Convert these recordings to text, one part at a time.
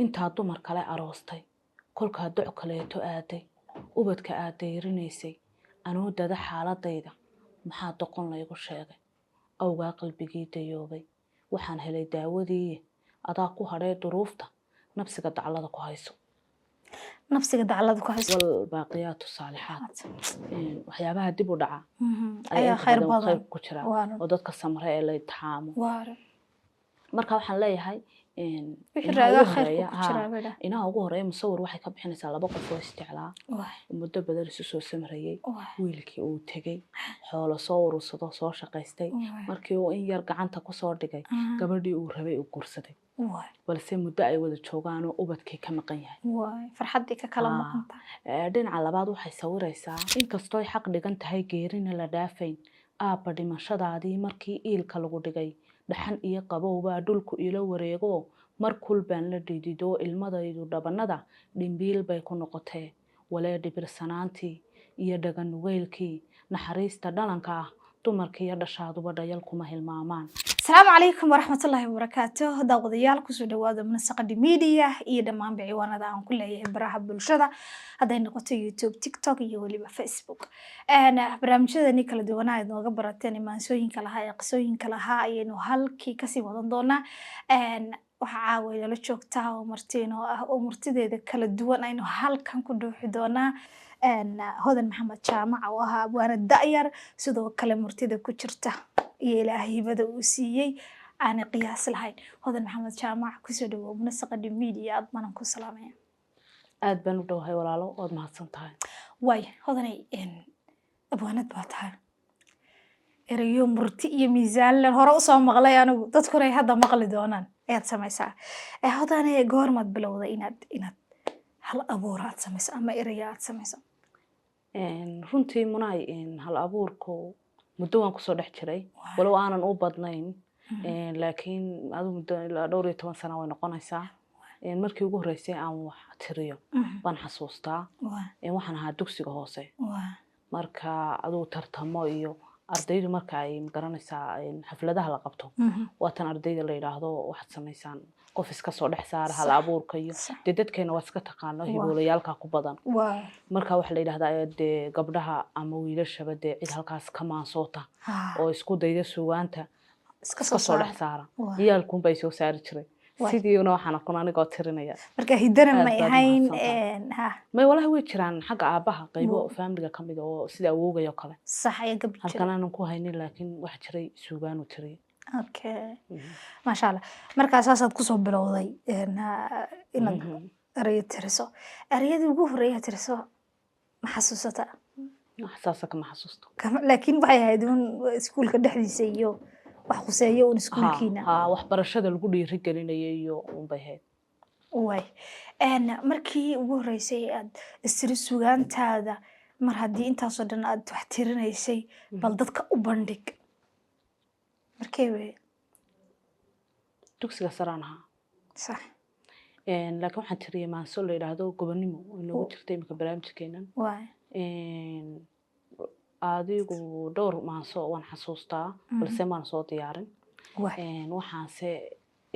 intaa dumar kale aroostay kolkaa doc kaleeto aaday ubadka aad dayrinaysay anoo dada xaaladayda maxaa doqon laygu sheegay awgaa qalbigii dayoobay waxaan helay daawadii adaa ku hadhay duruufta nafsiga daclada ku hayso nafsiga daclada ku hayso wal baaqiyaatu saalixaad waxyaabaha dib u dhaca ayaa khayr badan ku jira oo dadka samre ee la taxaamo marka waxaan leeyahay inaha ugu horeeya musawir waxay ka bixinaysaa 2 qof oo isjeclaa muddo badan isu soo samrayay wiilkii uu tagay xoolo soo urursado soo shaqaystay markii uu in yar gacanta ku soo dhigay gabadhii uu rabay uu guursaday balse muddo ay wada joogaan oo ubadkii ka maqan yahay farxadii ka kala maqanta dhinaca labaad waxay sawiraysaa inkastoo ay xaq dhigan tahay geerina la dhaafayn aabba dhimashadaadii markii iilka lagu dhigay dhaxan iyo qabow baa dhulku ila wareego mar kulbaan la dhidido ilmadaydu dhabanada dhimbiil bay ku noqotee walee dhibirsanaantii iyo dhagan nugeylkii naxariista dhalanka ah dumarkii iyo dhashaaduba dhayal kuma hilmaamaan السلام عليكم ورحمة الله وبركاته داوديال كسو دوادا من السقد ميديا إيه دمان بعيوانا دا عن كل براها بالشدة هذا نقطة يوتيوب تيك توك يولي بفيسبوك أنا برامجة نيكلا دوانا إذن وقبرتاني مانسوين كلاها يقسوين كلاها إنو هالكي كسي ودن دونا وحاوي لو جوجتا ومرتين ومرتدي كلا دونا إنو هالكان كدو حدونا هذا محمد جامع وها وانا داير سدو كلا مرتدي كجرتا إلهي بدأ وسيي أنا قياس الهاي هذا محمد جامع كسر ومنسق الميديا أضمن كل سلامة aad baan u dhawahay walaalo ood mahadsan tahay way hodanay abwaanad baa tahay erayo murti iyo miisaan la hore u soo maqlay anigu dadkuna ay hadda maqli doonaan ayaad samaysaa hodanay goormad bilowday inaad hal abuuraad samayso ama erayo aad samayso runtii munay hal abuurku muddo waan kusoo dhex jiray walow aanan u badnayn laakiin adigu muddo ilaa 12 sano way noqonaysaa markii ugu horeysay aan wax tiriyo baan xasuustaa waxaan ahaa dugsiga hoose marka adigu tartamo iyo ardaydu marka ay garanaysaa xafladaha la qabto waatan ardayda la yiraahdo waxaad samaysaan qof iska soo dhex saar hal abuurka iyo dadkeena waa iska taqaano hibolayaalka ku badan marka waxa la yiraahdaa gabdhaha ama wiilashaba cid halkaas ka maansoota oo isku dayda suugaanta iska soo dhex saara iyaalkun bay soo saari jiray sidii waxaan aqoon anigoo tirinaya marka hidana ma ahayn may walahi way jiraan xagga aabaha qaybo family kamid oo sida awoogayo kale sax ay gabdho halkan aan ku haynin laakiin wax jiray suugaan u tiriyo okay ma sha Allah marka asaasaad ku soo bilowday inaad erayo tiriso erayadii ugu horeeyay tiriso ma xasuusata ma xasuusto laakiin waxay ahayd iskuulka dhexdiisa iyo wax khuseeyo oo iskuulkiina wax barashada lagu dhiiri gelinayay iyo bahayd way markii ugu horeysay aad istiri suugaantaada mar haddii intaas oo dhan aad wax tirinaysay bal dadka u bandhig markay way dugsiga saranaha sax laakiin waxaan tiriyay maanso la yiraahdo gobonimo oo nagu jirtay imika barnaamijkeenan way adigu dhowr maanso waan xasuustaa balse maan soo diyaarin waxaanse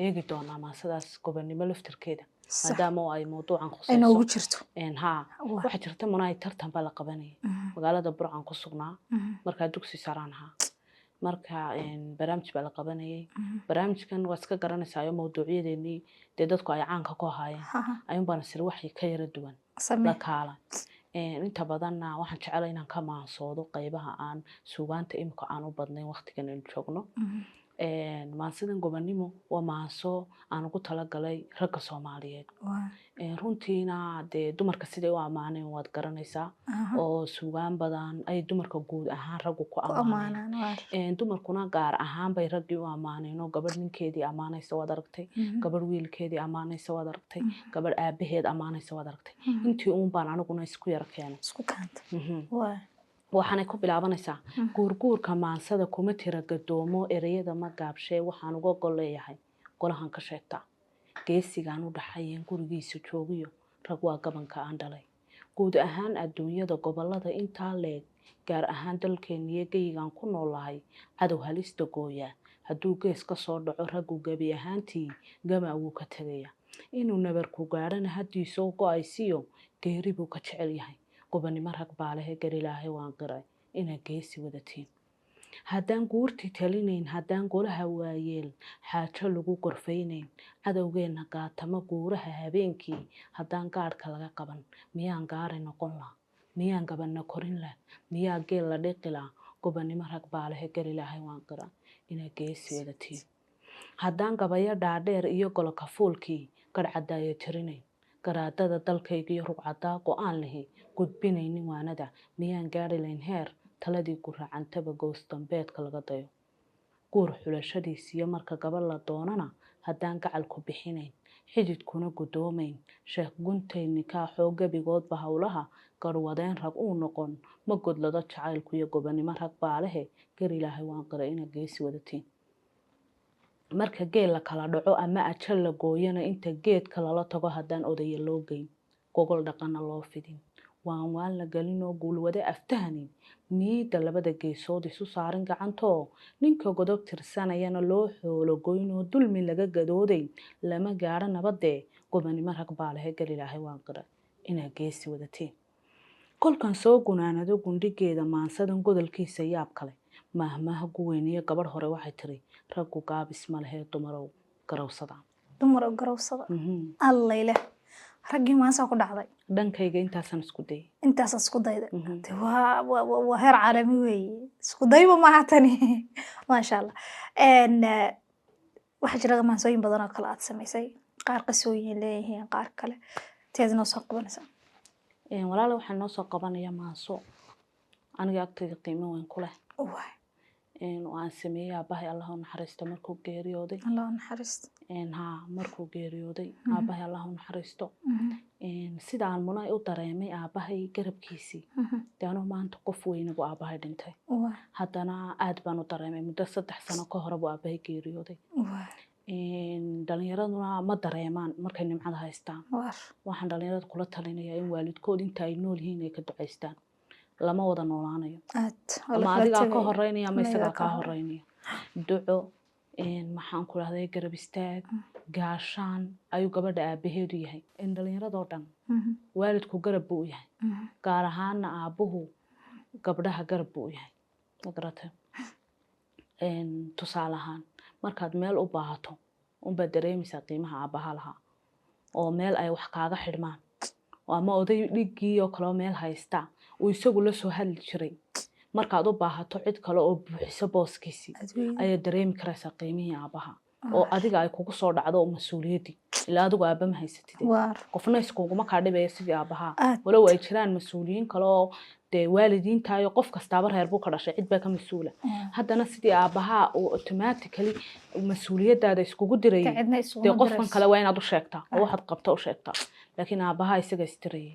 eegi doonaa maansadaas gobonimo laftirkeeda maadaama ay mawduucan khusayso inuu jirto waxa jirta munay tartan baa la qabanayay magaalada Burcan ku sugnaa marka dugsi saranaha marka barnaamij baa la qabanayay barnaamijkan waa iska garanaysaa mawduucyadeennii dadku ay caanka ku haayeen ayuun baan sir waxay ka yara duwan la kaala inta badanna waxaan jecelahay inaan ka maansoodo qaybaha aan suugaanta imika aan u badnayn waqtigan aan joogno maansadan gobonimo waa maanso aan ugu talagalay ragga Soomaaliyeed runtiina dumarka sidii u amaaneen waad garanaysaa oo suugaan badan ay dumarka guud ahaan raggu ku amaaneen dumarkuna gaar ahaan bay raggii u amaaneen oo gabadh ninkeedii amaanaysa waad aragtay gabadh wiilkeedii amaanaysa waad aragtay gabadh aabaheed amaanaysa waad aragtay intii uun baan aniguna isku yar keenay isku kaanta waxaan ku bilaabanaysaa guurguurka maansada kuma tira gadoomo erayada ma gaabshay waxaan uga goleeyahay golahan ka sheegta geesigaan u dhaxayeen gurigiisa joogiyo rag waa gabanka aan dhalay guud ahaan adduunyada gobolada intaa leeg gaar ahaan dalkeeniyo geyigaan ku noolahay cadow halista gooya hadduu gees ka soo dhaco raggu gabi ahaantii gama wuu ka tagaya inuu nabarku gaadhana haddiisoo go-aysiyo geeri buu ka jecel yahay gobonimo rag baa lehe gar ilaahay waan qiray inaa geesi wadatiin haddaan guurti talinayn haddaan golaha waayeel xaajo lagu gorfaynayn cadowgeenna gaatamo guuraha habeenkii haddaan gaadhka laga qaban miyaan gaari noqon lah miyaan gabanna korin lah miyaa geel la dhiqi lah gobonimo rag baa lehe gar ilaahay waan qiray inaa geesi wadatiin haddaan gabayo dhaadheer iyo goloka fuulkii garhcadaayo tirinayn garaadada dalkaygiyo rugcadaa go-aan lihi gudbinaynin waanada miyaan gaari layn heer taladii guraacantaba goos dambeedka laga dayo guur xulashadiisiyo marka gabal la doonana haddaan gacalku bixinayn xididkuna gudoomayn sheekh guntay nikaaxoo gebigoodba howlaha garwadeen rag uu noqon ma godlado jacaylku iyo gobonimo rag baa lehe gar ilaahay waan qiray inaa geesi wadatiin marka geel la kala dhaco ama ajal la gooyana inta geedka lala tago haddaan odaya loo geyn gogol dhaqana loo fidin waan la gelin oo guulwade aftahanin miida labada geesood isu saarin gacantoo ninka godob tirsanayana loo xoolo goyn oo dulmi laga gadoodayn lama gaadho nabadee gobonimo rag baa lehe gar ilaahay waan qiray inaa geesi wadatiin kolkan soo gunaanado gundhigeeda maansadan godolkiisa yaab kale maahmaaha guweyniyo gabadh hore waxay tiri raggu gaabis ma lehee dumarow garowsada allayle raggii maansaa ku dhacday dhankayga intaasaan isku dayay intaasaan isku dayday waa heer caalami weeye isku dayba maaha tani maasha allah waxaa jira maansooyin badan oo kale aad samaysay qaar qisooyin leeyihiin qaar kale teed noo soo qabanaysaa walaala waxaan noo soo qabanaya maanso aniga agtayda qiimo weyn ku leh waan sameeyey aabahay allah u naxariisto markuu geeriyooday markuu geeriyooday aabahay allah u naxariisto sida aan munay u dareemay aabahay garabkiisii dee anuu maanta qof weyne buu aabahay dhintay haddana aad baan u dareemay muddo 3 sano ka hore buu aabahay geeriyooday dhalinyaraduna ma dareemaan markay nimcada haystaan waxaan dhalinyarada kula talinayaa in waalidkood inta ay nool yihiin ay ka ducaystaan lama wada noolaanayo ama adigaa ka horeynaya ama isagaa kaa horeynaya duco maxaan ku dhahday garab istaag gaashaan ayuu gabadha aabaheedu yahay dhalinyaradoo dhan waalidku garab buu u yahay gaar ahaana aabuhu gabdhaha garab buu u yahay magarata tusaale ahaan markaad meel u baahato unbaad dareemaysaa qiimaha aabaha lahaa oo meel ay wax kaaga xidhmaan ama oday dhiggii oo kaleo meel haysta uu isagu la soo hadli jiray markaad u baahato cid kale oo buuxiso booskiisii ayaad dareemi karaysaa qiimihii aabaha oo adiga ay kugu soo dhacdo oo mas-uuliyaddii ilaa adigu aaba ma haysatid qofna iskuguma kaa dhibaya sidii aabaha walow ay jiraan mas-uuliyiin kale oo dee waalidiintaayo qof kastaaba reer buu ka dhashay cid baa ka mas-uula haddana sidii aabaha uu automatically mas-uuliyadaada iskugu dirayay dee qofkan kale waa inaad u sheegtaa oo waxaad qabta u sheegtaa laakiin aabaha isaga istirayay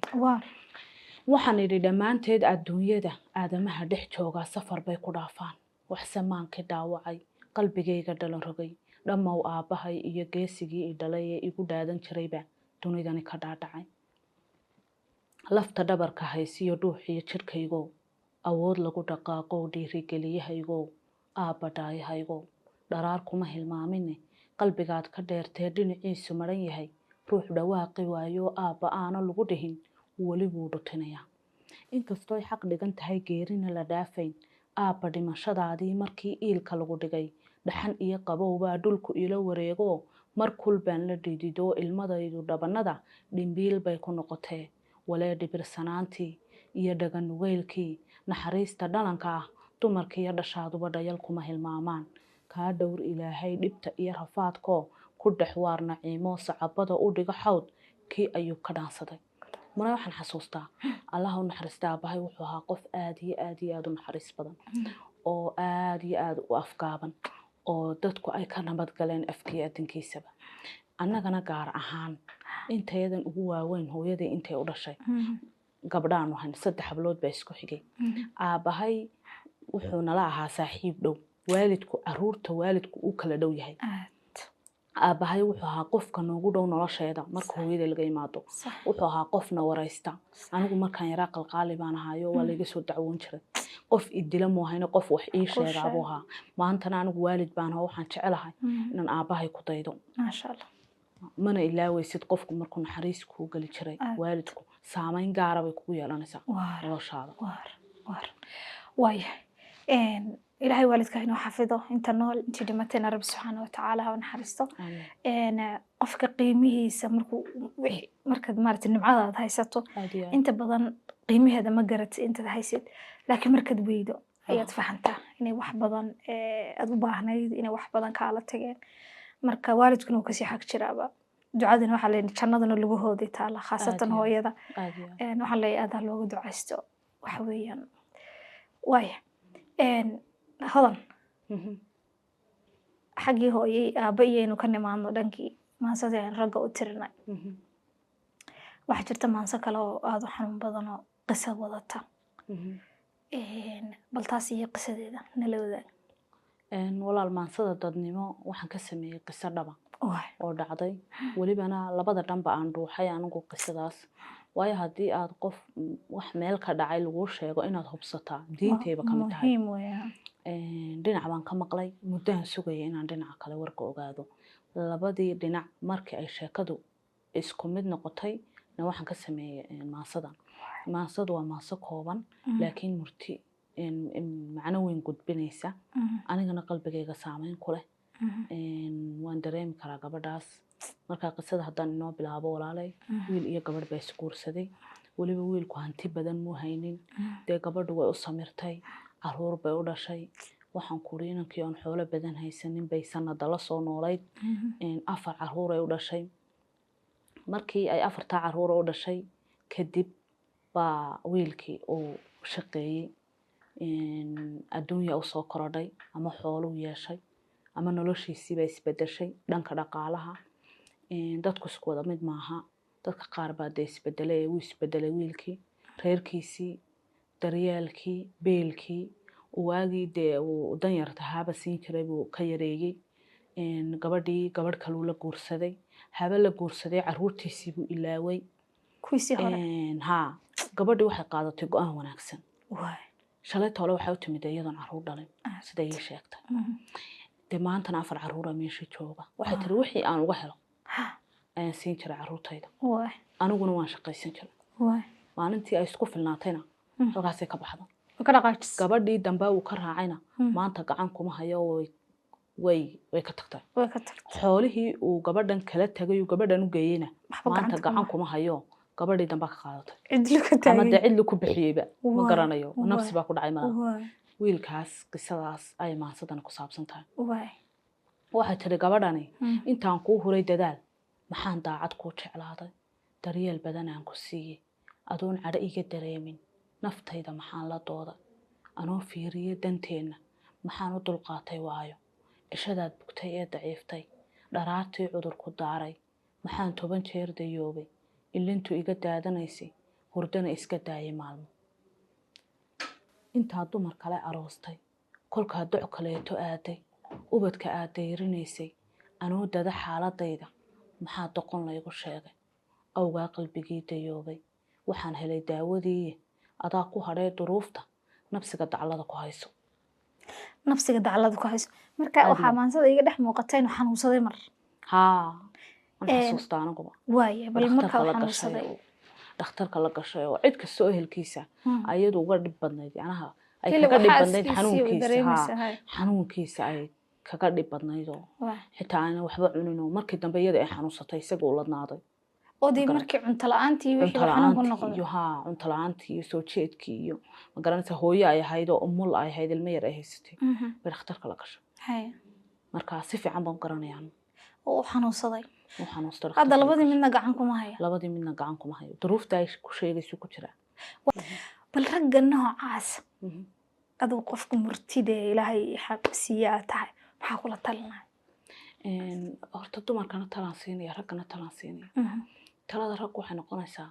waxaan idhi dhammaanteed adduunyada aadamaha dhex joogaa safar bay ku dhaafaan waxse maankii dhaawacay qalbigayga dhalan rogay dhammow aabahay iyo geesigii i dhalay ee igu dhaadan jirayba dunidani ka dhaadhacay lafta dhabarka haysiyo dhuuxiyo jidhkaygow awood lagu dhaqaaqow dhiirigeliyahaygow aabba dhaayahaygow dharaar kuma hilmaamine qalbigaad ka dheertee dhinaciisu maran yahay ruux dhawaaqi waayo aabba aana lagu dhihin weli wuu dhutinayaa inkastooy xaq dhigan tahay geerina la dhaafayn aabba dhimashadaadii markii iilka lagu dhigay dhaxan iyo qabow baa dhulku ila wareego mar kul baan la dhididoo ilmadaydu dhabannada dhimbiil bay ku noqotee walee dhibirsanaantii iyo dhaganugeylkii naxariista dhalanka ah dumarkiiyo dhashaaduba dhayal kuma hilmaamaan kaa dhowr ilaahay dhibta iyo rafaadkoo ku dhex waar naciimo sacabada u dhigo xawd kii ayuu ka dhaansaday mana waxaan xasuustaa allah u naxariista aabahay wuxuu ahaa qof aad iyo aad iyo aad u naxariis badan oo aad iyo aad u afgaaban oo dadku ay ka nabad galeen afkii adinkiisaba annagana gaar ahaan intayadan ugu waaweyn hooyadii intay u dhashay gabdhaanu hayn 3 hablood baa isku xigay aabahay wuxuu nala ahaa saaxiib dhow waalidku caruurta waalidku uu kala dhow yahay aabahay wuxuu ahaa qofka noogu dhow nolosheeda marka hooyada laga imaado wuxuu ahaa qofna waraysta anigu markaan yaraa qalqaali baan ahaayo waa laga soo dacwoon jiray qof idila mu ahayna qof wax ii sheega abuu ahaa maantana anigu waalid baan ahaa waxaan jecelahay inaan aabahay ku daydo maasha allah mana ilaawaysid qofku markuu naxariis kuu geli jiray waalidku saameyn gaara bay kugu yeelanaysaa noloshaada waayahay ilaahay waalidka inuu xafido inta nool intii dhimatayna rabbi subxaana watacaala ha naxariisto qofka qiimihiisa markaad maaragtay nimcadaad haysato inta badan qiimaheeda ma garatid intaad haysid laakiin markaad weydo ayaad fahantaa inay wax badan aad u baahnayd inay wax badan kaala tageen marka waalidkuna uu kasii xag jiraaba ducadina waxaa leeyahay jannadana lagu hooday taala khaasatan hooyada waxaa leeyahay aad looga ducaysto waxa weeyaan waaya hodan xaggii hooyay aabba iyaynu ka nimaadno dhankii maansada aan ragga u tirinay waxaa jirta maanso kale oo aada u xanuun badan oo qisa wadata bal taas iyo qisadeeda nala wadaag walaal maansada dadnimo waxaan ka sameeyey qiso dhaba oo dhacday welibana labada dhanba aan dhuuxay anigu qisadaas waayo haddii aad qof wax meel ka dhacay laguu sheego inaad hubsataa diintayba ka mid tahay dhinac baan ka maqlay muddahan sugaya inaan dhinaca kale warka ogaado labadii dhinac markii ay sheekadu isku mid noqotay na waxaan ka sameeyey maansadan maansadu waa maanso kooban laakiin murti macno weyn gudbinaysa anigana qalbigayga saameyn ku leh waan dareemi karaa gabadhaas markaa qisada haddaan inoo bilaabo walaalay wiil iyo gabadh baa isguursaday weliba wiilku hanti badan muu haynin dee gabadhu way u samirtay caruur bay u dhashay waxaan kuri inankii oon xoolo badan haysanin bay sanada la soo noolayd 4 caruur ay u dhashay markii ay 4taa caruur u dhashay kadib baa wiilkii uu shaqeeyey adduunya u soo korodhay ama xooluu yeeshay ama noloshiisiiba isbedeshay dhanka dhaqaalaha dadku isku wada mid maaha dadka qaar baa dee isbedelay uu isbedelay wiilkii reerkiisii daryeelkii beelkii waagii dee uu danyarta haba siin jiray buu ka yareeyey gabadhii gabadh kaluu la guursaday haba la guursaday caruurtiisii buu ilaaway kuisii hore gabadhii waxay qaadatay go-aan wanaagsan shalayta hore waxay u timid iyadoon caruur dhalin sida ii sheegtay dee maantana 4 caruura meesha jooga waxay tiri wixii aan uga helo ayaan siin jiray caruurtayda aniguna waan shaqaysan jiray maalintii ay isku filnaatayna halkaasay ka baxda gabadhii dambe uu ka raacayna maanta gacan kuma hayo way ka tagtay xoolihii uu gabadhan kala tagay uu gabadhan u geeyeyna maanta gacan kuma hayo gabadhii dambe ka qaadatay ama dee cidli ku bixiyeyba ma garanayo nafsi baa ku dhacay malaha wiilkaas qisadaas ay maansadana ku saabsan tahay waxay tiri gabadhani intaan kuu huray dadaal maxaan daacad kuu jeclaaday daryeel badan aan ku siiyey adoon cadho iga dareemin naftayda maxaan la dooday anoo fiiriyey danteenna maxaan u dulqaatay waayo cishadaad bugtay ee daciiftay dharaartii cudur ku daaray maxaan 10 jeer dayoobay ilintu iga daadanaysay hurdana iska daayay maalmo intaa dumar kale aroostay kolkaa doc kaleeto aaday ubadka aad dayrinaysay anoo dada xaaladayda maxaa doqon laygu sheegay awgaa qalbigii dayoobay waxaan helay daawadii adaa ku hadhay duruufta nafsiga daclada ku hayso marka waxaa maansada iga dhex muuqatay inuu xanuunsaday mar xasuusta anaguba waaya bal marka xanuunsaday dhakhtarka la gashay oo cid kasta oo ehelkiisa ayadu uga dhib badnayd yanaha ay kaga dhib badnayd xanuunkiisa ay kaga dhib badnayd oo xitaa aan waxba cunin oo markii dambe iyada ay xanuunsatay isaga uu ladnaaday oo dii markii cunto la'aantii wixii xanuun ku noqday cunto la'aantii iyo soo jeedkii iyo ma garanaysa hooyo ay ahayd oo umul ay ahayd ilmo yar ay haysatay bay dhakhtarka la gashay marka si fiican baan garanayaan oo xanuunsaday hadda labadii midna gacan kuma hayo duruufta ay ku sheegayso ku jira bal ragga noocaas aduu qofku murtida ilaahay xaq siiyaa tahay maxaa kula talinaya horta dumarkana talaan siinaya raggana talaan siinaya talada rag waxay noqonaysaa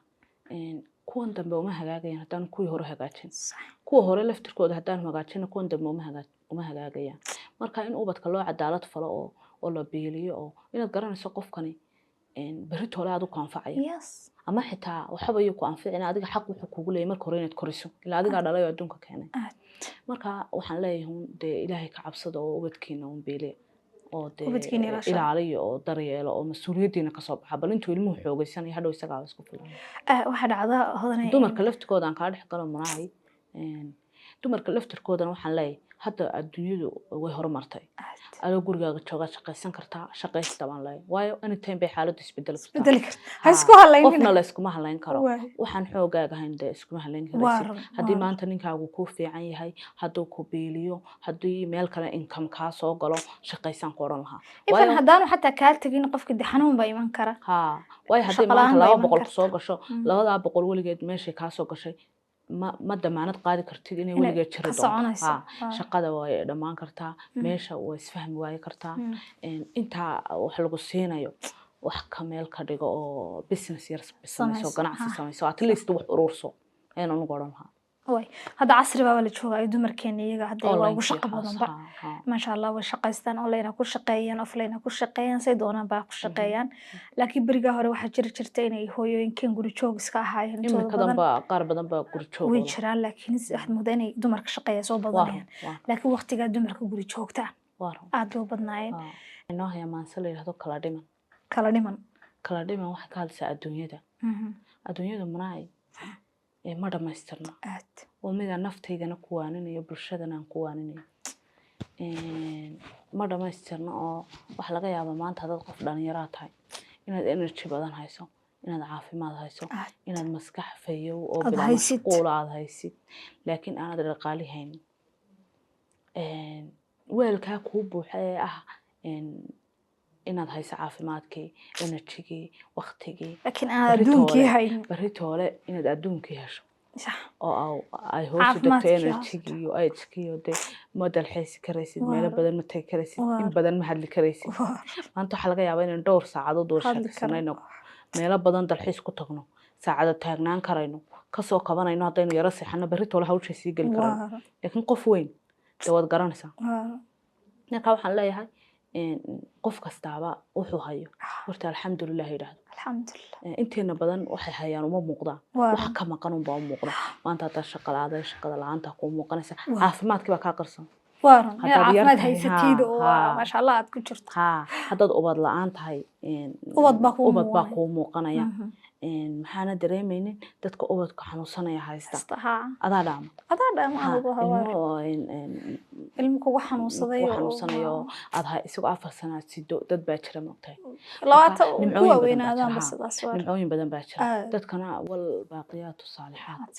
kuwan dambe uma hagaagayaan haddaan kuwii hore hagaajin kuwa hore laftirkooda haddaan hagaajin kuwan dambe uma hagaagayaan marka in ubadka loo cadaalad falo oo la beeliyo oo inaad garanayso qofkani beritoole aad u ku anfacaya ama xitaa waxba iyo ku anficina adiga xaq wuxuu kugu leeyahay marka hore inaad koriso ilaa adigaa dhalay oo adduunka keenay marka waxaan leeyahay dee ilaahay ka cabsada oo ubadkiina beeliya oo ubadkiina dee ilaashada. ilaaliyo oo daryeelo oo mas-uuliyaddiina kasoo baxa bal intuu ilmuhu xoogaysanaya hadhow isagaa isku filan waxaa dhacda hodanay dumarka laftirkooda aan kaa dhex galo munaay dumarka laftirkoodana waxaan leeyahay hadda adduunyadu way horumartay adoo gurigaaga joogaa shaqaysan kartaa shaqaysta baan leeyahay waayo anytime bay xaaladdu isbedeli kartaa bedeli karta ha isku halaynina qofna la iskuma halayn karo Waay. waxaan xoogaaga hayn dee iskuma halayn Waa karaysid run, haddii waa maanta ninkaagu kuu fiican yahay hadduu ku biiliyo haddii meel kale income kaa soo galo shaqaysaan ku odhan lahaa ifan haddaanu xataa kaa tegin qofka de xanuun baa iman kara haa waayo haddii Shaqo la'aan maanta baa 2 iman boqol karta. kusoo gasho 2 weligeed meeshay kaa soo gashay ma damaanad qaadi kartid inay Inay weligeed jiri ka doonto soconayso. haa Haa. shaqada way dhammaan kartaa meesha way isfahmi waayi kartaa intaa wax lagu siinayo wax ka meel ka dhigo oo business yar samayso Samayso, ganacsi haa. samayso at least wax ururso ayaan ugu odhan lahaa way hadda casri baa la joogaa dumarkeena iyaga hadda waa ugu Online-kii shaqo haas, badan ba haa, haa. maasha Allah way shaqaystaan online ku shaqeeyaan offline ku shaqeeyaan say doonaan baa ku shaqeeyaan laakiin beriga hore waxaa jiri jirtay inay hooyooyinkeen guri joog iska ahaayeen intooda iminkadan badan baa qaar badan baa guri joog way jiraan laakiin waxaad moodaa inay dumarka shaqeeya soo badanayaan laakiin waqtigaa dumarka guri joogtaan aad bay u badnaayeen inoo haya maanse la yidhahdo kala dhiman kala dhiman waxay ka hadlaysaa adduunyada adduunyadu manaay ma dhamaystirna aad oo mida naftaydana ku waaninayo bulshadana aan ku waaninayo ma dhamaystirna oo waxa laga yaabaa maanta dad qof dhalinyaro tahay inaad energy badan hayso inaad caafimaad hayso inaad maskax fayow oo Aad bilaa haysid. mashquul aad haysid laakiin aanad dhaqaali haynin weelkaa kuu buuxa ee ah inaad hayso caafimaadkii energygii waqtigii laakiin aan adduunkii haynin baritoole inaad adduunkii hesho sax oo ay hoos u degto Caafimaadkii energygii iyo agekii oo dee ma dalxiisi karaysid meelo Waa. badan ma tagi karaysid Waa. in badan ma hadli karaysid maanta waxaa laga yaabaa inaan dhowr saacadood wada Hadli sheekaysanayno meelo badan dalxiis ku tagno saacada taagnaan karayno kasoo kabanayno haddaynu yaro seexano baritoole hawshay sii geli karayno waa laakiin qof weyn dee waad garanaysaa waa marka waxaan leeyahay qof kastaaba wuxuu hayo horta alxamdulilah yidhaahdo alxamdulillah inteena badan waxay hayaan uma muuqdaan Waa. wax ka maqan unbaa u muuqda maanta haddaad shaqa la-aada shaqada la-aanta kuu muuqanaysa Waa. caafimaadkii baa kaa qarsan waa run Haddaad inaad yar caafimaad tahay, haysatid oo haa. maasha Allah aad ku jirto haa haddaad ubad la-aan tahay Ubad baa kuu ubad baa muuqanaya. kuu muuqanaya Mhm. maxaana dareemaynin dadka ubadka xanuunsanaya haysta Hasta haa adaa dhaama adaa dhaa ma Haa, adigu hawaar ilmo kugu xanuunsaday ku oo xanuunsanayo aad isagoo 4 sanaad sido dad baa jira moogtahay labaatan nimcooyin ku badan baa waaweynaadaan jira, ba haa. sidaas waa nimcooyin badan baa jira Aad. dadkana wal baaqiyaatu saalixaad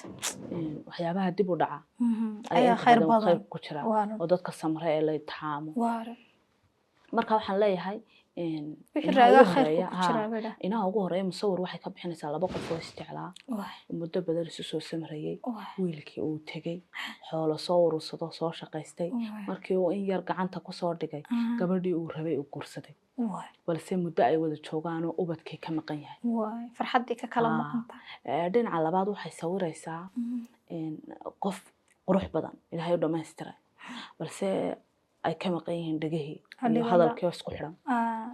waxyaabaha dib u dhaca ayaa inta khayr khayr badan ku jira waa run oo dadka samre ee la itixaamo waa run marka waxaan leeyahay wixii raagaa khayrka ku jira bada inaha ugu horeeya musawir waxay ka bixinaysaa 2 qof oo isjeclaa waa muddo badan isu soo samrayay waa wiilkii uu tegey xoolo soo urursado soo shaqaystay markii uu in yar gacanta ku soo dhigay gabadhii uu rabay uu guursaday waa balse muddo ay wada joogaan oo ubadkii ka maqan yahay waa farxaddii ka kala Haa. maqanta dhinaca labaad waxay sawiraysaa qof qurux badan ilaahay u dhamaystiray balse ay ka maqan yihiin dhegihii iyo Hadhigooda. hadalkii oo isku xidhan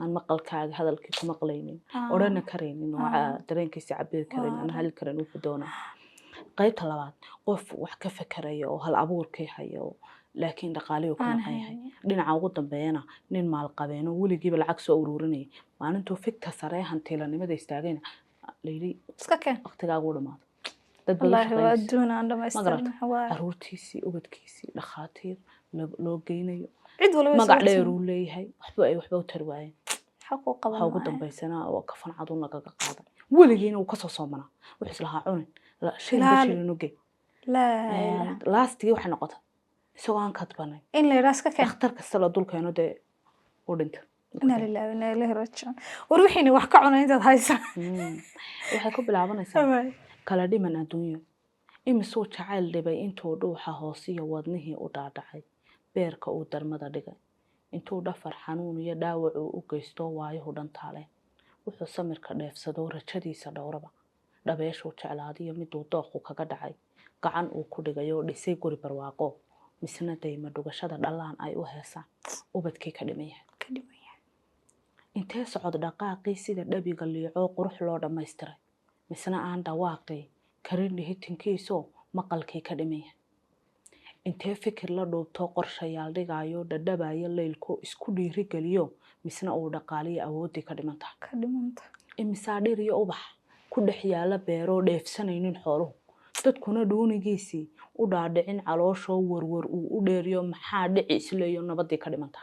aan maqalkaaga hadalkii ku maqlaynin odhana karaynin oo dareenkiisa cabiri karaynin aan hali karin wuxuu doonaa qaybta labaad qof wax ka fakerayo oo hal abuurkii hayo laakiin dhaqaalihii uu ka Aan maqan yahay haynin. dhinaca ugu dambeeyana nin maalqabeeno weligiiba lacag soo ururinaya maalintuu fikta sare hantiilanimada istaagayna layidhi iska keen waqtigaagu dhamaado dad wallaahi waa badan adduun aan magarata dhamaystirna waa caruurtiisii ubadkiisii dhakhaatiir loo geynayo cid walba way magac soo dheer uu leeyahay waxba u tari waayeen xaq u qaban waxa ugu maayo. dambaysana waa kafan cad uu nagaga qaaday weligiina uu kasoo soomanaa wuxuu islahaa cunin Ilaali. shilin ugey laa ilaaha. laastigii waxay noqotay isagoo aan kadbanay in la yidhaha iska keen dhakhtar kasta la dulkeeno dee u dhinta inaa lillahi wa inaa ilaahi raajicuun war wixiina wax ka cunay intaad haysaa waxay ku bilaabanaysaa kala dhiman adduunyo imisuu jacayl dhibay intuu dhuuxa hoosiyo wadnihii u dhaadhacay beerka uu darmada dhigay intuu dhafar xanuun iyo dhaawac uu u geysto waayuhu dhantaaleen wuxuu samirka dheefsado rajadiisa dhowraba dhabeeshuu jeclaadiyo miduu dooqu kaga dhacay gacan uu ku dhigayo dhisay guri barwaaqo misna dayma dhugashada dhallaan ay u heesaan ubadkii ka dhiman yahay ka dhiman yahay intee socod dhaqaaqii sida dhabiga liicoo qurux loo dhammaystiray misna aan dhawaaqii karin dhihitinkiisoo maqalkii ka dhiman yahay intee fikir la dhuubto qorshayaal dhigayo dhadhabayo leylko isku dhiiri geliyo misna uu dhaqaaliyo awoodii ka dhimanta imisaa dhir iyo ubax ku dhex yaala beero dheefsanaynin xooluhu dadkuna dhuunigiisii u dhaadhicin calooshoo warwar uu u dheeriyo maxaa dhici isleeyo nabadii ka dhimanta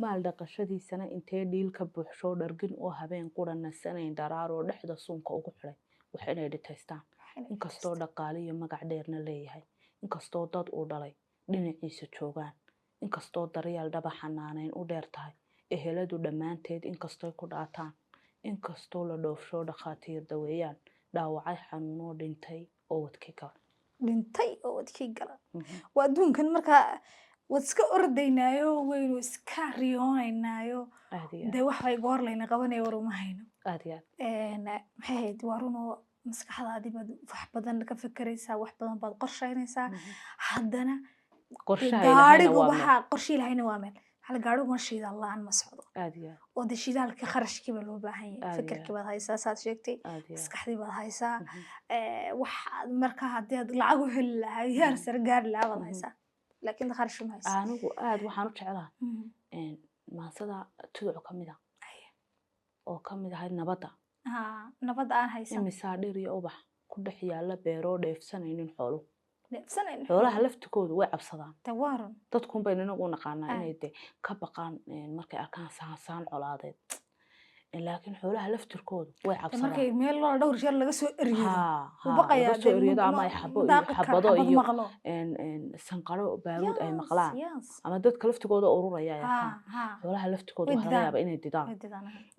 maal dhaqashadiisana intee dhiilka buuxshoo dhargin oo habeen qura nasanayn dharaaroo dhexda suunka ugu xidhay wax inay dhitaystaan inkastoo dhaqaali iyo magac dheerna leeyahay inkastoo dad uu dhalay dhinaciisa joogaan inkastoo daryeel dhaba xanaanayn u dheer tahay eheladu dhammaanteed inkastoy ku dhaataan inkastoo la dhoofshoo dhakhaatiir daweeyaan dhaawacay xanuunoo dhintay oo wadkii gala waa adduunkan markaa waad iska ordaynaayo waynu iska riyoonaynaayo dee waxbay goor layna qabanaya war uma hayno maxay ahayd waa runoo maskaxdaadii baad wax badan ka fekeraysaa wax badan baad qorshaynaysaa haddana gaadhigu waxaa qorshe ilahayna waa meel hal gaadhigu ma shidaal la-aan ma socdo oo dee shidaalka kharashkiiba loo baahan yahay fikirkii baad haysaa saad sheegtay maskaxdii baad haysaa waxaad markaa haddii aad lacag u heli lahaa heer sare gaari lahaa baad haysaa laakiin kharash ma haysaa anigu aad waxaan u jeclaa maansada tuduc ka mid ah oo ka mid ahayd nabadda nabad aan haysan imisaa dhir iyo ubax ku dhex yaala beeroo dheefsanaynin xooluhu xoolaha laftikoodu way cabsadaan dadkun baynu inagu naqaanaa inay de ka baqaan markay arkaan saansaan colaadeed laakiin xoolaha laftirkoodu way cabsadaan markay meel loo dhowr jeer laga soo eriyado ama ay xabado iyo sanqaro baaruud ay maqlaan ama dadka laftigooda ururaya ay arkaan xoolaha laftigoodu waxaa laga yaabaa inay didaan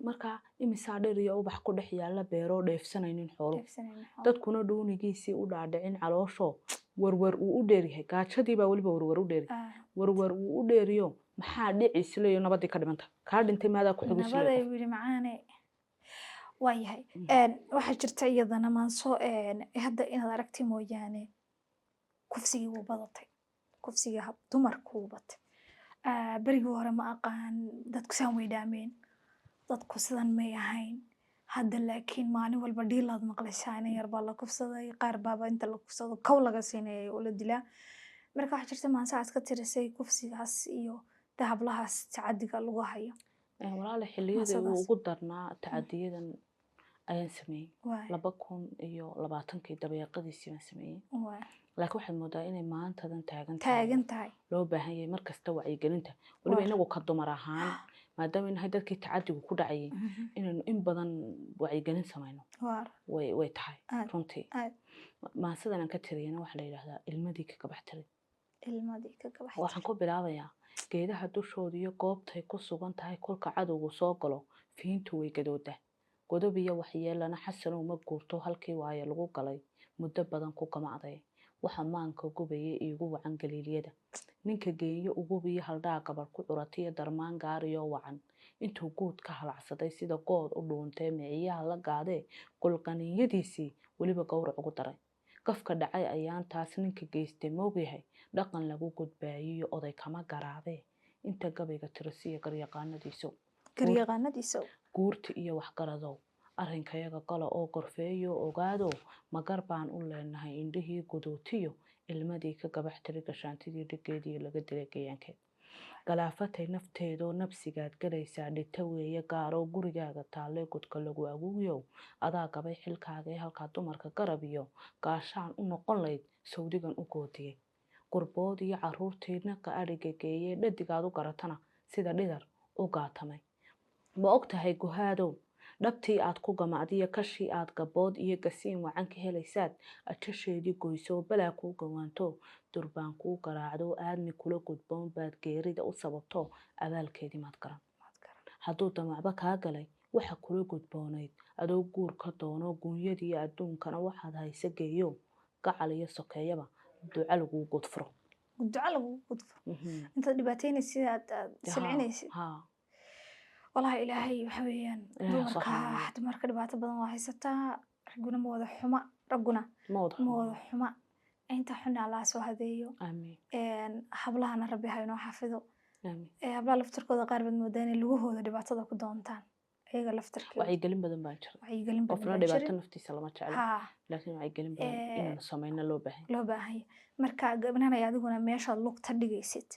marka imisaa dhir iyo ubax ku dhex yaala beeroo dheefsanaynin xooluhu dadkuna dhuunigiisii u dhaadhicin calooshoo warwar uu u dheeryahay gaajadii baa weliba warwar u dheeri warwar uu u dheeriyo maxaa dhici isleeyo nabadii ka dhimanta kaa dhintay maadaa ku xigu nabaday wili macaane waa yahay waxaa jirta iyadana maanso hadda inaad aragtay mooyaane kufsigii wuu badatay kufsigii dumarku wuu batay berigii hore ma aqaan dadku saan way dhaameen dadku sidan may ahayn hadda laakiin maalin walba dhiilaad maqlaysaa ina yar baa la kufsaday qaar baaba inta la kufsado kow laga siinayay oo la dilaa marka waxaa jirta maansaha iska tirisay kufsigaas iyo hablahaas tacadiga lagu hayo walaala xilliyadii ugu darnaa tacadiyadan ayaan sameeyey 2020 dabeeqadiisii baan sameeyey laakiin waxaad moodaa inay maantadan taagan tahay loo baahan yahay markasta wacyigelinta weliba inagu ka dumar ahaan maadaama inahay dadkii tacadigu ku dhacayay inaynu in badan wacyigelin samayno way tahay runtii maansadan aan ka tiriyana waxaa la yidhaahdaa ilmadii ka gabax tiray waxaan ku bilaabayaa geedaha dushooda iyo goobtay ku sugan tahay kolka cadowgu soo galo fiintu way gadooda godob iyo waxyeelana xasanow ma guurto halkii waaye lagu galay muddo badan ku gamacday waxa maanka gubaya iigu wacan galiiliyada ninka geeyo ugubiyo haldhaa gabar ku curatiyo darmaan gaariyo wacan intuu guud ka halacsaday sida good u dhuuntee miciyaha la gaadee qulqaniyadiisii weliba gowrac ugu daray qafka dhacay ayaan taas ninka geystay moogyahay dhaqan lagu gudbaayiyo oday kama garaabee inta gabayga tirasiya garyaqaanadiiso guurti iyo waxgaradow arrinkayaga gala oo gorfeeyo ogaado magar baan u leenahay indhihii gudootiyo ilmadii ka gabax tiri gashaantidii dhigeedii laga dilay gayaankeed galaafatay nafteedoo nabsigaad galaysaa dhita weeye gaaroo gurigaaga taalee godka lagu aguugyow adaa gabay xilkaaga ee halkaa dumarka garab iyo gaashaan u noqon layd sawdigan u goodiyey gurbood iyo caruurtii naqa adhiga geeyee dhadigaad u garatana sida dhidar u gaatamay ma og tahay guhaadow dhabtii aad ku gamacdiyo kashii aad gabood iyo gasiin wacan ka helaysaad ajasheedii goyso balaa kuu gawaanto durbaan kuu garaacdo aadmi kula gudboon baad geerida u sababto abaalkeedii maad garan hadduu damacba kaa galay waxa kula gudboonayd adoo guur ka doono guunyadiiyo adduunkana waxaad hayse geeyo gacal iyo sokeeyaba duca laguu gudfuro intaad dhibaataynaysid aad silcinaysid والله إلهي وحويان دمرك دبعت بدن وحيستا رجونا موضة حما رجونا موضة حما أنت حنا على سو هذيو آمين حبلها أنا ربي هاي نوع حفظه آمين حبلها لفتر كذا قارب المدن اللي هو دبعت هذا كدونتان iyaga laftarkooda wacyigelin badan baa jira wacyigelin badan qofna baa dhibaato jirin. naftiisa lama jecla haa laakiin wacyigelin badan inaynu samayno loo baahan loo baahan yahay marka gabdhanay adiguna meeshaad lugta dhigaysid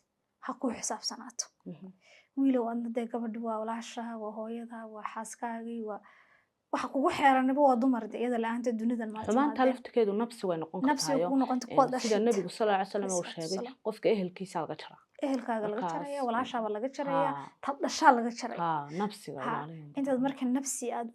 ha ku xisaabsanaato wiilow adna dee gabadhi waa walaashaa waa hooyadaa waa xaaskaagii waa waxa kugu xeeranaba waa dumar de iyada la-aanta dunidan xumaanta laftirkeedu nafsi way noqon nafsiga kartaayo kugu noqonta kuwaad sida dhashid nabigu sallallahu alayhi wasallam uu sheegay qofka ehelkiisa laga jaraa ehelkaaga laga markaas jaraya walaashaaba laga jaraya haa tad dhashaa laga jaraya haa nafsiga haa ilaaliyo intaad marka nafsi aad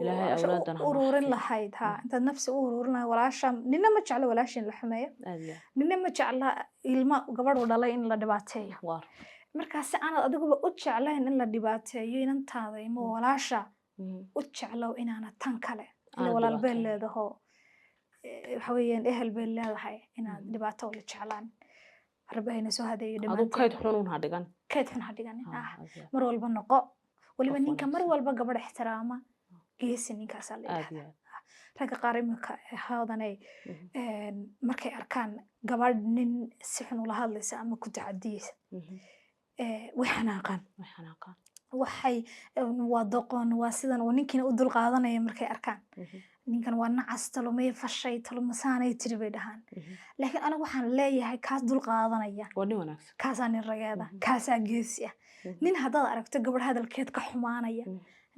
ilaahay awlaadana ha ururin xafido. lahayd haa intaad nafsi u ururin lahayd walaasha nina ma jecla walaashin la xumeeyo aad iyo nina ma jecla ilma gabadhu dhalay in la dhibaateeyo aad waar markaasi aanad adiguba u jeclayn in la dhibaateeyo inantaada ima walaasha u jeclow inaanad tan kale ila Aad walaal bay dhibaateeyo. leedaho waxa weeyaan ehel bay leedahay inaad dhibaato la jeclaan rabbi hayna soo hadeeyo adu dhammaanteen kayd xunun ha dhigan kayd xun ha dhiganin haa aad iyo mar walba noqo waliba Qof ninka mar wanaagsan. walba gabadh ixtiraama geesi ninkaasaa la aad yidhahdaa iyo aad ragga qaar imika haadanay markay arkaan gabadh nin si xun ula hadlaysa ama ku tacadiyeysa way xanaaqaan way xanaaqaan waxay waa doqon waa sidan oo ninkiina u dul qaadanaya markay arkaan ninkan waa nacas talomay fashay talomasaanay tiri bay dhahaan laakiin anigu waxaan leeyahay kaas dul qaadanaya waa nin wanaagsan kaasaa nin rageeda kaasaa geesi ah nin haddaad aragto gabadh hadalkeed ka xumaanaya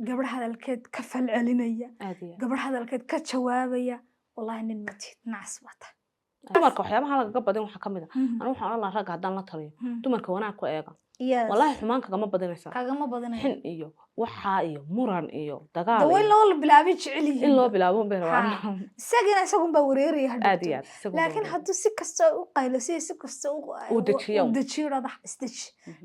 gabadh hadalkeed ka falcelinaya aad iyo aad gabadh hadalkeed ka jawaabaya wallahi nin matid nacas bata dumarka waxyaabaha lagaga badin waxaa ka mid ah anigu waxaan oran lahaa ragga haddaan la taliyo dumarka wanaag ku eega yes wallaahi xumaan kagama badinaysaa kagama badanayo xin iyo waxaa iyo muran iyo dagaal dawa in iyo loo bilaabay jecel in yihiin loo bilaabo bay haa rabaan isagina isagunbaa wareeraya aad hadhowto iyo aad isagu laakiin hadduu si kasta u qaylasiyo si kasta uu dejiyo u dejiyo dhada isdeji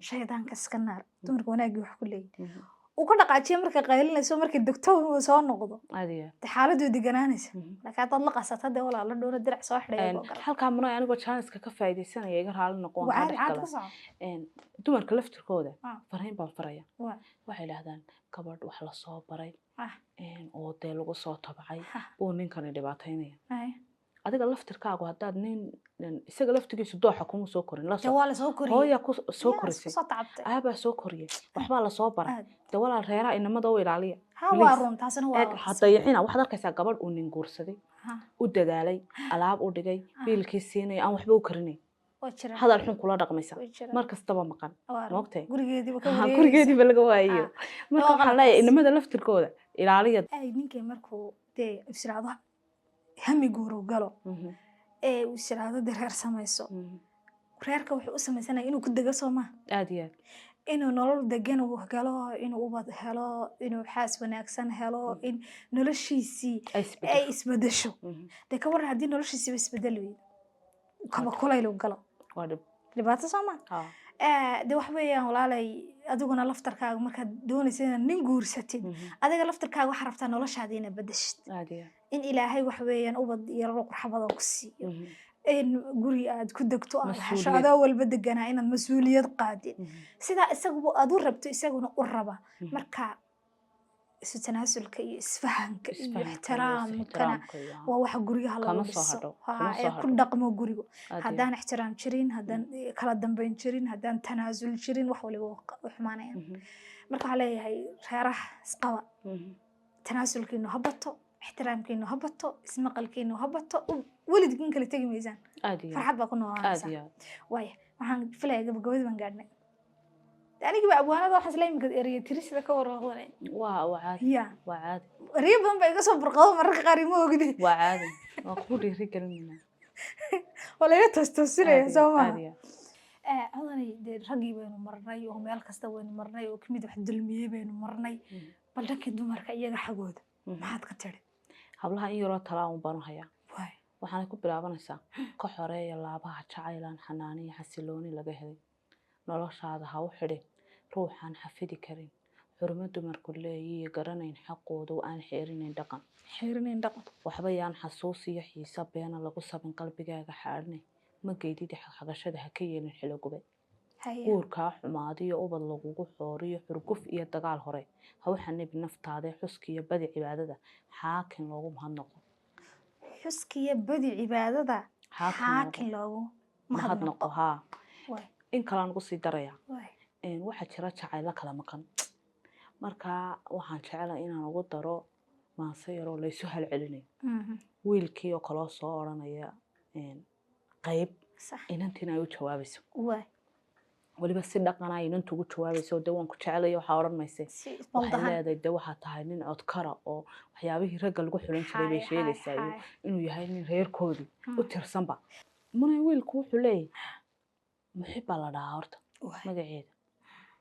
shaydaanka iska naar dumarka wanaagii wax ku leeyahay uu ka dhaqaajiyo markay qaylinayso markay degto uu soo noqdo aad iyo de xaaladuu deganaanaysa laakiin haddaad la qasato dee walaa la dhowna dirac soo xidhaya aad oo kale halkaa munay anigoo jaaniska ka faa'iidaysanaya iga raali noqon waa kaa caadi dhex caadi ka gala soco dumarka laftirkooda Ah. fariin baan faraya waa waxay idhahdaan gabadh wax la soo baray ah oo dee lagu soo tabcay ah buu ninkani dhibaataynaya ay adiga laftirkaagu haddaad nin isaga laftigiisu dooxa kuma soo korin la dee soo waa la soo koriyey hooya ku soo Yes, korisay soo tacabtay aabaa soo koriyay waxbaa lasoo baray aad dee walaal reeraha inamada u ilaaliya ha waa run taasina waa eeg hadayicina waxaad arkaysaa gabadh uu nin guursaday ha u dadaalay alaab u dhigay biilkii siinaya aan waxba u karinay waa jira hadal xun kula dhaqmaysa waa jira mar kastaba maqan waa run. moogtay gurigeediiba ka Aha, wareegaysa gurigeediiba laga waayo Ah. marka Waa waxaan leeyahay qalabkaas. inamada laftirkooda ilaaliya ay ninkay markuu dee israado hami guuru galo ee uu israado dee reer samayso reerka wuxuu u samaysanaya inuu ku dego soo maha aad iyo aad inuu nolol degan uu galo inuu ubad helo inuu xaas wanaagsan helo in noloshiisii ay ay isbedesho isbedesho dee ka waran haddii noloshiisiiba isbedeli weydo kaba kulaylu galo waa dhib dhibaato soo ma haa de wax weeyaan walaalay adiguna laftarkaaga markaad doonaysa inaad nin guursatid adiga laftarkaaga waxaa rabtaa noloshaada inaad bedeshid aad iyo in ilaahay wax weeyaan ubad iyo lalo qurxa badan ku siiyo in guri aad ku degto aad hesho Mas-uuliyad. adoo walba deganaa inaad mas-uuliyad qaadid sidaa isaguba aad u rabto isaguna u raba marka isu tanaasulka iyo isfahanka iyo ixtiraamkana waa waxa guryaha lagu Kama soo dhiso hadho, Ha, kama ee soo ku hadho. dhaqmo guriga Aad iyo haddaan ixtiraam jirin haddaan kala dambeyn jirin haddaan tanaasul jirin wax waliba u xumaanaya marka waxaa leeyahay reeraha isqaba tanaasulkiinu ha bato ixtiraamkiinu ha bato ismaqalkiinu ha bato weligin kala tegi maysaan aad iyo farxad baa ku aad noolaanaysaa iyo aad waaya waxaan filaya gabagabadii baan gaadhnay anigiiba abwaanada waxaan isla imika eriya tirisida ka warwaqdanay waa caadi ya waa caadi eriyo badan baa iga soo burqado mararka qaar ima ogdi waa caadi waa ku dhiiri gelinayna waa laga toostoosinaya soo aad maha iyo codanay dee raggii baynu marnay oo meel kasta baynu marnay oo kamid wax dulmiyey baynu marnay bal dhankii dumarka iyaga xagooda maxaad ka tiri hablaha in yaroo talaa un baan u hayaa waay waxaanay ku bilaabanaysaa ka xoreeya laabaha jacaylaan xanaaniya xasilooni laga helay noloshaada ha u xidhin ruuxaan xafidi karin xurmo dumarku leeyiyo garanayn xaqooda oo aan xeerinayn dhaqan xeerinayn dhaqan waxba yaan xasuus iyo xiisa beena lagu sabin qalbigaaga xaadhinay ma geydidi xagashada ha ka yeelin xilogubay haya guurkaa xumaadiyo ubad lagugu xooriyo xurguf iyo dagaal hore ha u xanibi naftaada xuskiyo badi cibaadada xaakin loogu mahadnaqo xuskiya badi cibaadada xaakin loogu mahadnaqo haa waay in kalaan ugu sii daraya waay waxaa jira jacaylo kala maqan marka waxaan jecelahay inaan ugu daro maanse yaroo laysu halcelinayo wiilkii oo kaloo soo odhanaya qayb inantiina ay u jawaabayso waliba si dhaqan ah inantu ugu jawaabayso dee waan ku jecelahay waxaa odhan mayse waxay leedahay dee waxaa tahay nin codkara oo waxyaabihii ragga lagu xulan jiray bay sheegaysaa inuu yahay nin reerkoodii u tirsanba munay wiilku wuxuu leeyahay muxib baa la dhahaa horta magaceeda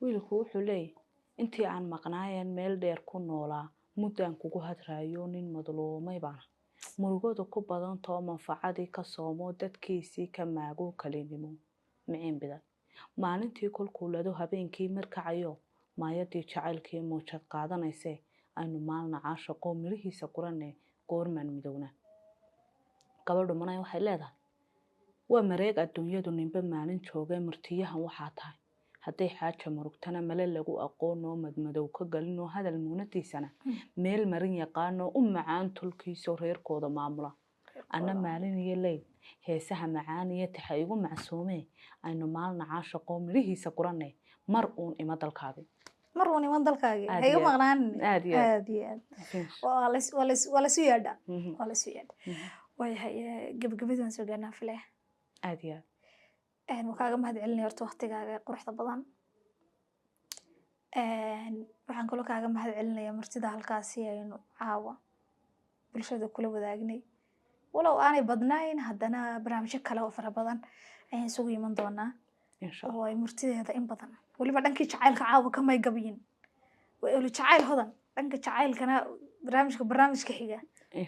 wiilku wuxuu leeyahay intii aan maqnaayeen meel dheer ku noolaa muddaan kugu hadraayo nin madluumay baana murugadu ku badantoo manfacadii ka soomo dadkiisii ka maago kalinimo miciin bidan maalintii kolkuulado habeenkii markacayo maayadii jacaylkii muujad qaadanaysee aynu maalna caashaqoo mirihiisa quranne goormaan midowna gabadhu manay waxay leedahay waa mareeg adduunyadu ninba maalin joogay murtiyahan waxaa tahay hadday xaaja murugtana male lagu aqoonoo madmadow ka galinoo hadal muunadiisana meel marin yaqaanoo u macaan tulkiisoo reerkooda maamula ana maalin iyo leyl heesaha macaan iyo taxa igu macsuumee aynu maalna caashaqoo midhihiisa quranne mar uun ima dalkaagi hayga maqnaan aad iyo aad waa lasu yeedha waayahay gabagabadaan soo gaarnaa filaya aad iyo aad waan kaaga mahad celinaya horta waqtigaaga quruxda badan waxaan kaloo kaaga mahad celinaya martida halkaasi aynu caawa bulshada kula wadaagnay walow aanay badnayn haddana barnaamijyo kale oo fara badan ayaan isugu iman doonaa oo ay murtideeda in badan weliba dhankii jacaylka caawa kamay gabiyin weli jacayl hodan dhanka jacaylkana barnaamijka xiga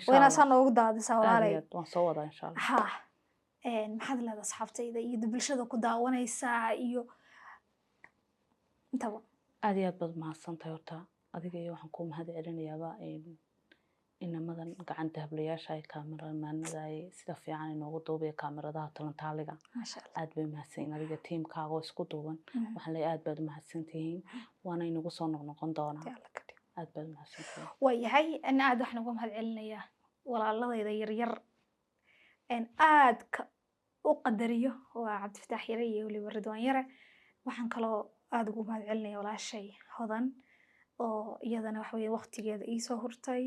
wayna saa noogu daadisaa walaalay waan soo wadaa insha allah ha maxaad leedahay asxaabtayda iyo bulshada ku daawanaysaa iyo intaba aad iyo aad baad mahadsantahay horta adiga iyo waxaan ku mahad celinayaaba inamadan gacanta hablayaasha ay kaameramanada ay sida fiican inoogu duubaya kaameradaha talantaaliga aad bay mahadsan adiga tiimkaaga oo isku duuban waxaan leeyahay aad baad mahadsantihiin waana inagu soo noqnoqon doonaa aad baad mahadsantihiin waayahay ana aad waxaan uga mahad celinayaa walaaladayda yaryar aad u qadariyo waa cabdifataax yare iyo weliba ridwaan yare waxaan kaloo aad ugu mahad celinaya walaashay hodan oo iyadana waxa weeye waqtigeeda iisoo hurtay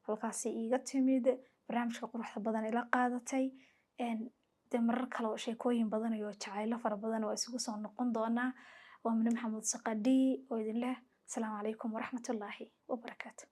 halkaasi iiga timid barnaamijka quruxda badan ila qaadatay dee marar kale oo sheekooyin badan iyo jacaylo fara badan waa isugu soo noqon doonaa waa mine maxamuud saqadhi oo idin leh asalaamu calaykum waraxmatullaahi wabarakaatu